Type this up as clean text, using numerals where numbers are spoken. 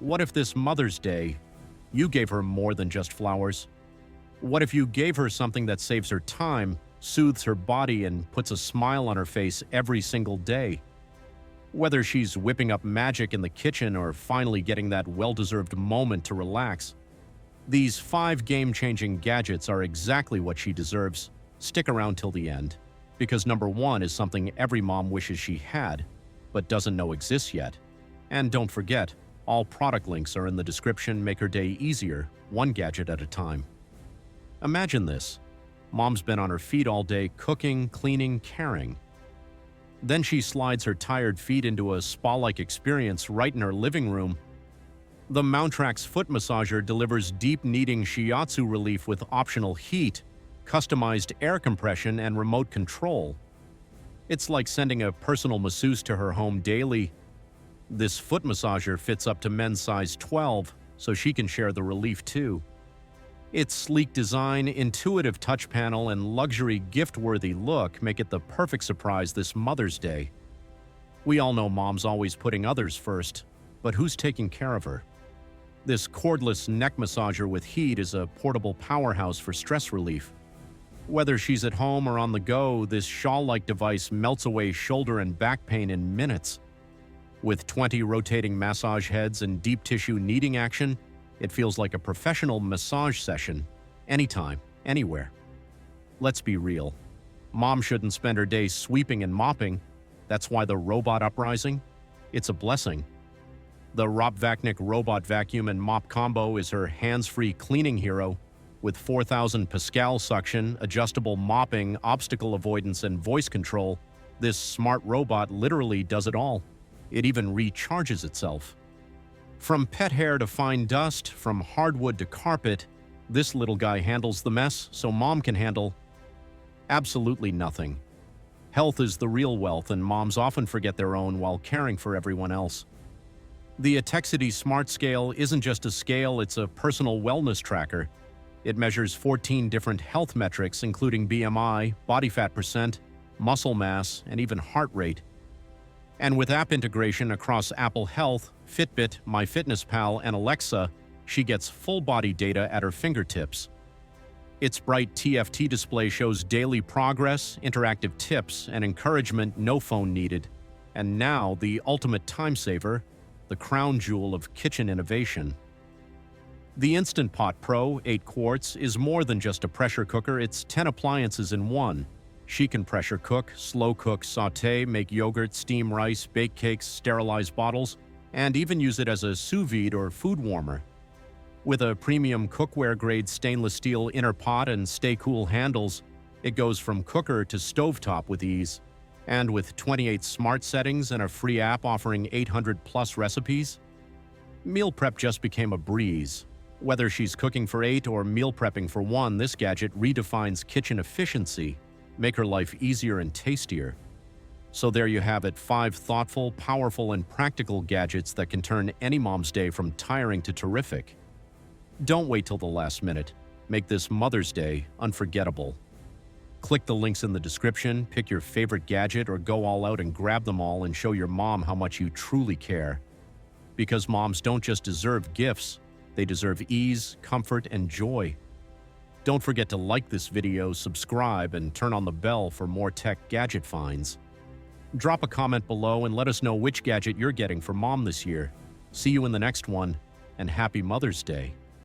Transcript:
What if this Mother's Day, you gave her more than just flowers? What if you gave her something that saves her time, soothes her body, and puts a smile on her face every single day? Whether she's whipping up magic in the kitchen or finally getting that well-deserved moment to relax, these 5 game-changing gadgets are exactly what she deserves. Stick around till the end, because number 1 is something every mom wishes she had, but doesn't know exists yet. And don't forget, all product links are in the description. Make her day easier, one gadget at a time. Imagine this. Mom's been on her feet all day cooking, cleaning, caring. Then she slides her tired feet into a spa-like experience right in her living room. The MOUNTRAX Foot Massager delivers deep kneading shiatsu relief with optional heat, customized air compression, and remote control. It's like sending a personal masseuse to her home daily. This foot massager fits up to men's size 12, so she can share the relief too. Its sleek design, intuitive touch panel, and luxury gift-worthy look make it the perfect surprise this Mother's Day. We all know mom's always putting others first, but who's taking care of her? This cordless neck massager with heat is a portable powerhouse for stress relief. Whether she's at home or on the go, this shawl-like device melts away shoulder and back pain in minutes. With 20 rotating massage heads and deep tissue kneading action, it feels like a professional massage session, anytime, anywhere. Let's be real. Mom shouldn't spend her day sweeping and mopping. That's why the robot uprising? It's a blessing. The Ropvacnik robot vacuum and mop combo is her hands-free cleaning hero. With 4,000 Pascal suction, adjustable mopping, obstacle avoidance, and voice control, this smart robot literally does it all. It even recharges itself. From pet hair to fine dust, from hardwood to carpet, this little guy handles the mess so mom can handle absolutely nothing. Health is the real wealth, and moms often forget their own while caring for everyone else. The Etekcity Smart Scale isn't just a scale, it's a personal wellness tracker. It measures 14 different health metrics, including BMI, body fat percent, muscle mass, and even heart rate. And with app integration across Apple Health, Fitbit, MyFitnessPal, and Alexa, she gets full-body data at her fingertips. Its bright TFT display shows daily progress, interactive tips, and encouragement. No phone needed. And now, the ultimate time saver, the crown jewel of kitchen innovation. The Instant Pot Pro 8 quarts is more than just a pressure cooker, it's 10 appliances in one. She can pressure cook, slow cook, sauté, make yogurt, steam rice, bake cakes, sterilize bottles, and even use it as a sous vide or food warmer. With a premium cookware-grade stainless steel inner pot and stay-cool handles, it goes from cooker to stovetop with ease. And with 28 smart settings and a free app offering 800+ recipes, meal prep just became a breeze. Whether she's cooking for 8 or meal prepping for 1, this gadget redefines kitchen efficiency. Make her life easier and tastier. So there you have it, 5 thoughtful, powerful, and practical gadgets that can turn any mom's day from tiring to terrific. Don't wait till the last minute. Make this Mother's Day unforgettable. Click the links in the description, pick your favorite gadget, or go all out and grab them all and show your mom how much you truly care. Because moms don't just deserve gifts, they deserve ease, comfort, and joy. Don't forget to like this video, subscribe, and turn on the bell for more tech gadget finds. Drop a comment below and let us know which gadget you're getting for mom this year. See you in the next one, and happy Mother's Day.